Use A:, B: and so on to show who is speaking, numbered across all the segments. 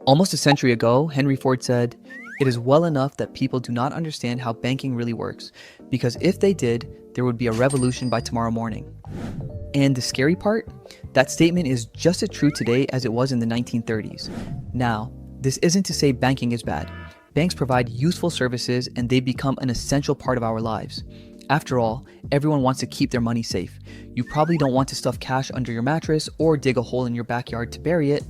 A: Almost a century ago, Henry Ford said, "It is well enough that people do not understand how banking really works, because if they did, there would be a revolution by tomorrow morning." And the scary part? That statement is just as true today as it was in the 1930s. Now, this isn't to say banking is bad. Banks provide useful services and they become an essential part of our lives. After all, everyone wants to keep their money safe. You probably don't want to stuff cash under your mattress or dig a hole in your backyard to bury it.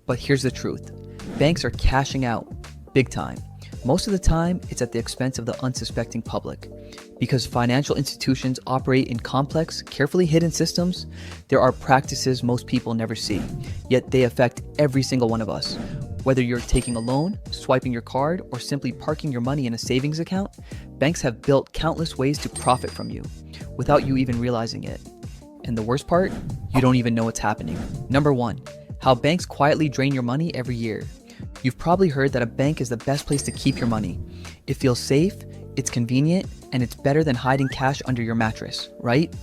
A: But here's the truth. Banks are cashing out, big time. Most of the time, it's at the expense of the unsuspecting public. Because financial institutions operate in complex, carefully hidden systems, there are practices most people never see, yet they affect every single one of us. Whether you're taking a loan, swiping your card, or simply parking your money in a savings account, banks have built countless ways to profit from you, without you even realizing it. And the worst part? You don't even know it's happening. Number 1. How banks quietly drain your money every year. You've probably heard that a bank is the best place to keep your money. It feels safe, it's convenient, and it's better than hiding cash under your mattress, right?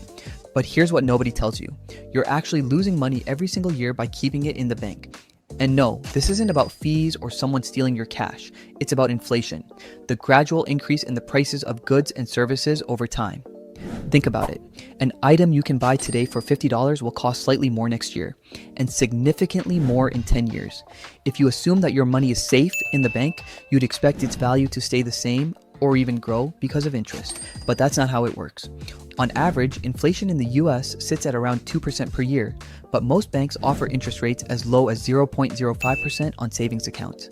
A: But here's what nobody tells you. You're actually losing money every single year by keeping it in the bank. And no, this isn't about fees or someone stealing your cash. It's about inflation, the gradual increase in the prices of goods and services over time. Think about it. An item you can buy today for $50 will cost slightly more next year, and significantly more in 10 years. If you assume that your money is safe in the bank, you'd expect its value to stay the same or even grow because of interest. But that's not how it works. On average, inflation in the US sits at around 2% per year, but most banks offer interest rates as low as 0.05% on savings accounts.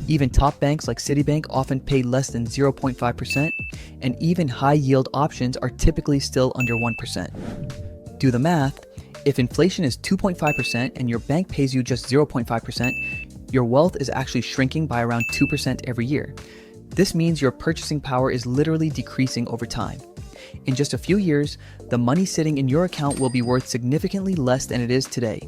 A: Even top banks like Citibank often pay less than 0.5%, and even high-yield options are typically still under 1%. Do the math. If inflation is 2.5% and your bank pays you just 0.5%, your wealth is actually shrinking by around 2% every year. This means your purchasing power is literally decreasing over time. In just a few years, the money sitting in your account will be worth significantly less than it is today.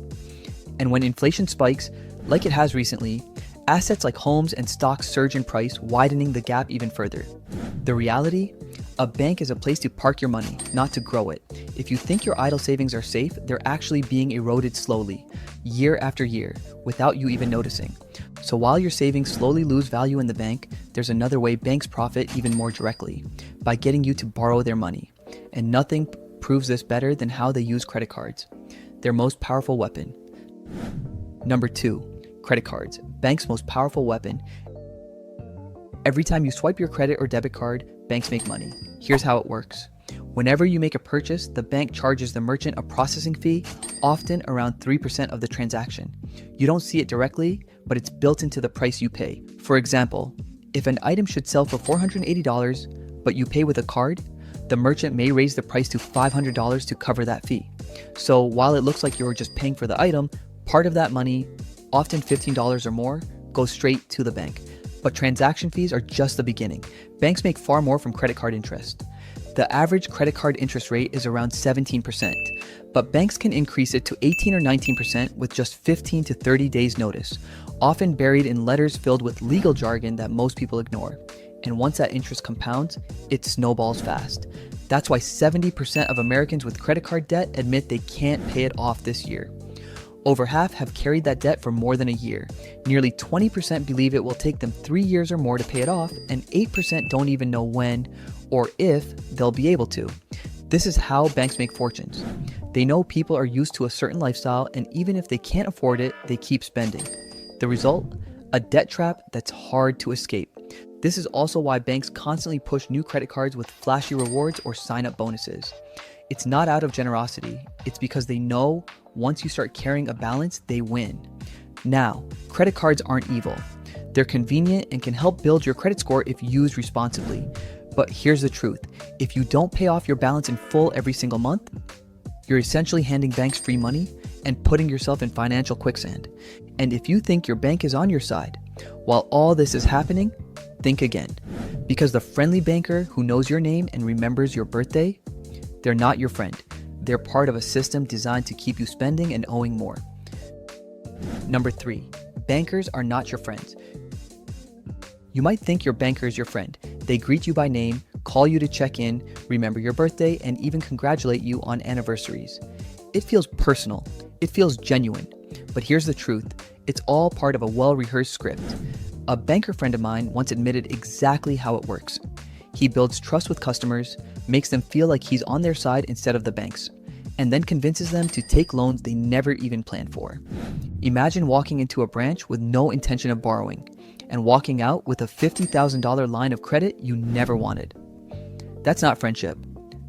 A: And when inflation spikes, like it has recently, assets like homes and stocks surge in price, widening the gap even further. The reality? A bank is a place to park your money, not to grow it. If you think your idle savings are safe, they're actually being eroded slowly, year after year, without you even noticing. So while your savings slowly lose value in the bank, there's another way banks profit even more directly, by getting you to borrow their money. And nothing proves this better than how they use credit cards, their most powerful weapon. Number 2. Credit cards, banks' most powerful weapon. Every time you swipe your credit or debit card, banks make money. Here's how it works. Whenever you make a purchase, the bank charges the merchant a processing fee, often around 3% of the transaction. You don't see it directly, but it's built into the price you pay. For example, if an item should sell for $480, but you pay with a card, the merchant may raise the price to $500 to cover that fee. So while it looks like you're just paying for the item, part of that money, often $15 or more, goes straight to the bank. But transaction fees are just the beginning. Banks make far more from credit card interest. The average credit card interest rate is around 17%, but banks can increase it to 18 or 19% with just 15 to 30 days notice, often buried in letters filled with legal jargon that most people ignore. And once that interest compounds, it snowballs fast. That's why 70% of Americans with credit card debt admit they can't pay it off this year. Over half have carried that debt for more than a year. Nearly 20% believe it will take them 3 years or more to pay it off, and 8% don't even know when or if they'll be able to. This is how banks make fortunes. They know people are used to a certain lifestyle, and even if they can't afford it, they keep spending. The result? A debt trap that's hard to escape. This is also why banks constantly push new credit cards with flashy rewards or sign-up bonuses. It's not out of generosity, it's because they know once you start carrying a balance, they win. Now, credit cards aren't evil. They're convenient and can help build your credit score if used responsibly. But here's the truth. If you don't pay off your balance in full every single month, you're essentially handing banks free money and putting yourself in financial quicksand. And if you think your bank is on your side, while all this is happening, think again. Because the friendly banker who knows your name and remembers your birthday, they're not your friend. They're part of a system designed to keep you spending and owing more. Number 3, bankers are not your friends. You might think your banker is your friend. They greet you by name, call you to check in, remember your birthday, and even congratulate you on anniversaries. It feels personal. It feels genuine. But here's the truth. It's all part of a well-rehearsed script. A banker friend of mine once admitted exactly how it works. He builds trust with customers, makes them feel like he's on their side instead of the bank's, and then convinces them to take loans they never even planned for. Imagine walking into a branch with no intention of borrowing, and walking out with a $50,000 line of credit you never wanted. That's not friendship.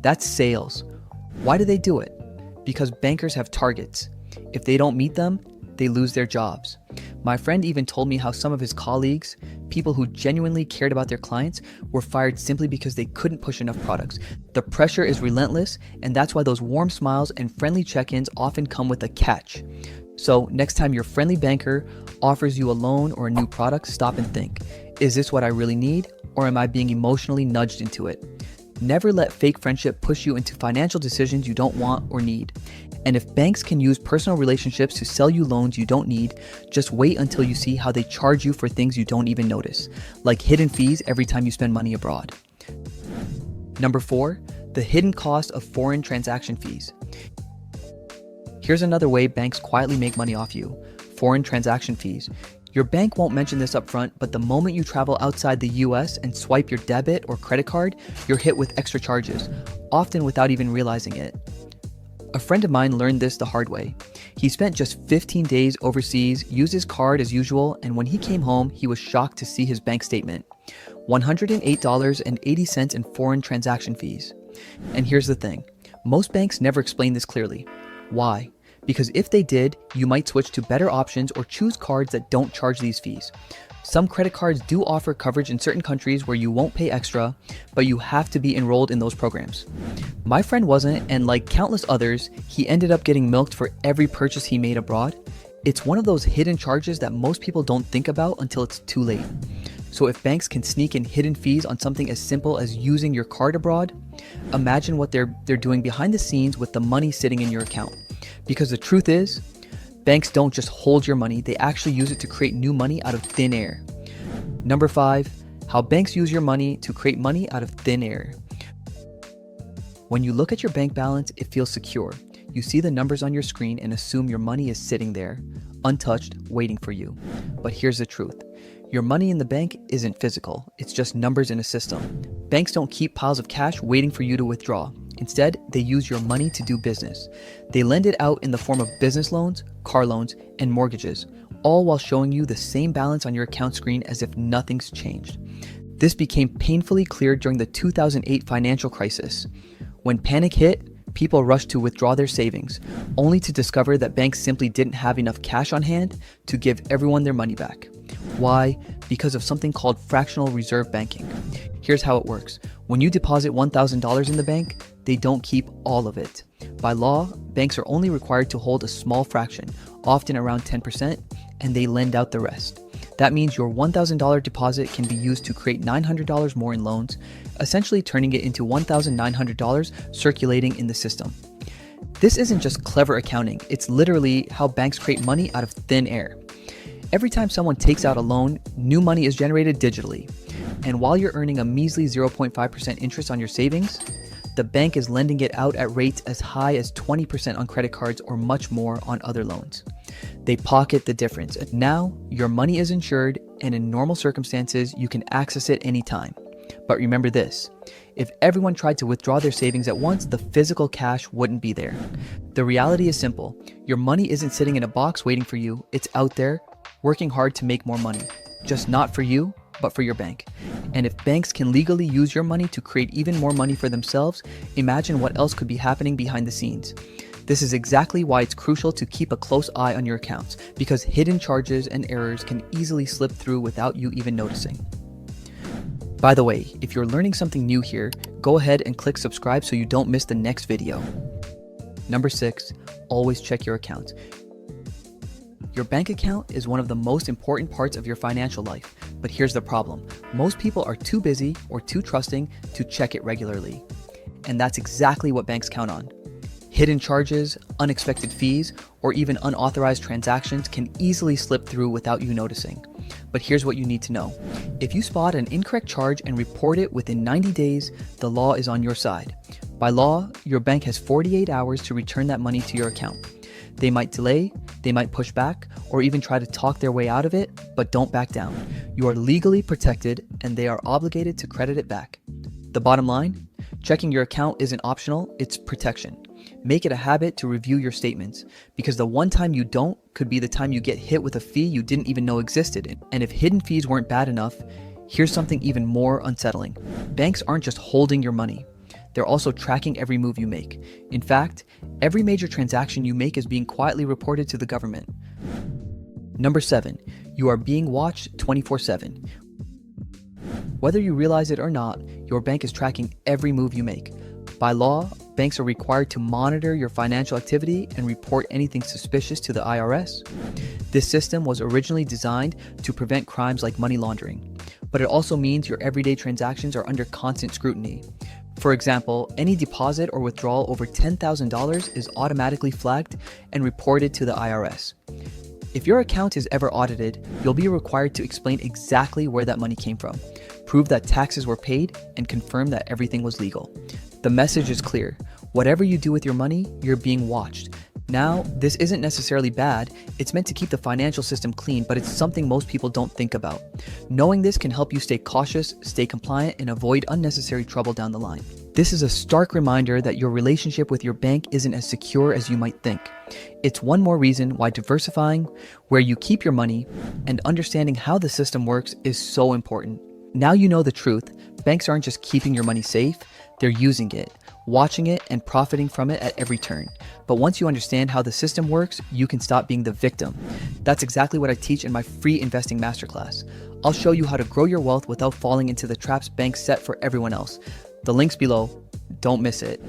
A: That's sales. Why do they do it? Because bankers have targets. If they don't meet them, they lose their jobs. My friend even told me how some of his colleagues, people who genuinely cared about their clients, were fired simply because they couldn't push enough products. The pressure is relentless, and that's why those warm smiles and friendly check-ins often come with a catch. So next time your friendly banker offers you a loan or a new product, stop and think, is this what I really need, or am I being emotionally nudged into it? Never let fake friendship push you into financial decisions you don't want or need. And if banks can use personal relationships to sell you loans you don't need, just wait until you see how they charge you for things you don't even notice, like hidden fees every time you spend money abroad. Number 4, the hidden cost of foreign transaction fees. Here's another way banks quietly make money off you: foreign transaction fees. Your bank won't mention this up front, but the moment you travel outside the US and swipe your debit or credit card, you're hit with extra charges, often without even realizing it. A friend of mine learned this the hard way. He spent just 15 days overseas, used his card as usual, and when he came home, he was shocked to see his bank statement: $108.80 in foreign transaction fees. And here's the thing, most banks never explain this clearly. Why? Because if they did, you might switch to better options or choose cards that don't charge these fees. Some credit cards do offer coverage in certain countries where you won't pay extra, but you have to be enrolled in those programs. My friend wasn't, and like countless others, he ended up getting milked for every purchase he made abroad. It's one of those hidden charges that most people don't think about until it's too late. So if banks can sneak in hidden fees on something as simple as using your card abroad, imagine what they're doing behind the scenes with the money sitting in your account. Because the truth is, banks don't just hold your money, they actually use it to create new money out of thin air. Number 5, how banks use your money to create money out of thin air. When you look at your bank balance, it feels secure. You see the numbers on your screen and assume your money is sitting there, untouched, waiting for you. But here's the truth. Your money in the bank isn't physical, it's just numbers in a system. Banks don't keep piles of cash waiting for you to withdraw. Instead, they use your money to do business. They lend it out in the form of business loans, car loans, and mortgages, all while showing you the same balance on your account screen as if nothing's changed. This became painfully clear during the 2008 financial crisis. When panic hit, people rushed to withdraw their savings, only to discover that banks simply didn't have enough cash on hand to give everyone their money back. Why? Because of something called fractional reserve banking. Here's how it works. When you deposit $1,000 in the bank, they don't keep all of it. By law, banks are only required to hold a small fraction, often around 10%, and they lend out the rest. That means your $1,000 deposit can be used to create $900 more in loans, essentially turning it into $1,900 circulating in the system. This isn't just clever accounting, it's literally how banks create money out of thin air. Every time someone takes out a loan, new money is generated digitally. And while you're earning a measly 0.5% interest on your savings, the bank is lending it out at rates as high as 20% on credit cards or much more on other loans. They pocket the difference. Now, your money is insured, and in normal circumstances, you can access it anytime. But remember this, if everyone tried to withdraw their savings at once, the physical cash wouldn't be there. The reality is simple. Your money isn't sitting in a box waiting for you. It's out there, working hard to make more money. Just not for you, but for your bank. And if banks can legally use your money to create even more money for themselves, imagine what else could be happening behind the scenes. This is exactly why it's crucial to keep a close eye on your accounts, because hidden charges and errors can easily slip through without you even noticing. By the way, if you're learning something new here, go ahead and click subscribe so you don't miss the next video. Number 6, always check your account. Your bank account is one of the most important parts of your financial life, but here's the problem. Most people are too busy or too trusting to check it regularly. And that's exactly what banks count on. Hidden charges, unexpected fees, or even unauthorized transactions can easily slip through without you noticing. But here's what you need to know. If you spot an incorrect charge and report it within 90 days, the law is on your side. By law, your bank has 48 hours to return that money to your account. They might delay, they might push back, or even try to talk their way out of it, but don't back down. You are legally protected and they are obligated to credit it back. The bottom line, checking your account isn't optional, it's protection. Make it a habit to review your statements, because the one time you don't could be the time you get hit with a fee you didn't even know existed. And if hidden fees weren't bad enough, here's something even more unsettling. Banks aren't just holding your money. They're also tracking every move you make. In fact, every major transaction you make is being quietly reported to the government. Number 7, you are being watched 24/7. Whether you realize it or not, your bank is tracking every move you make. By law, banks are required to monitor your financial activity and report anything suspicious to the IRS. This system was originally designed to prevent crimes like money laundering, but it also means your everyday transactions are under constant scrutiny. For example, any deposit or withdrawal over $10,000 is automatically flagged and reported to the IRS. If your account is ever audited, you'll be required to explain exactly where that money came from, prove that taxes were paid, and confirm that everything was legal. The message is clear. Whatever you do with your money, you're being watched. Now, this isn't necessarily bad. It's meant to keep the financial system clean, but it's something most people don't think about. Knowing this can help you stay cautious, stay compliant, and avoid unnecessary trouble down the line. This is a stark reminder that your relationship with your bank isn't as secure as you might think. It's one more reason why diversifying where you keep your money and understanding how the system works is so important. Now you know the truth. Banks aren't just keeping your money safe, they're using it, watching it, and profiting from it at every turn. But once you understand how the system works, you can stop being the victim. That's exactly what I teach in my free investing masterclass. I'll show you how to grow your wealth without falling into the traps banks set for everyone else. The link's below. Don't miss it.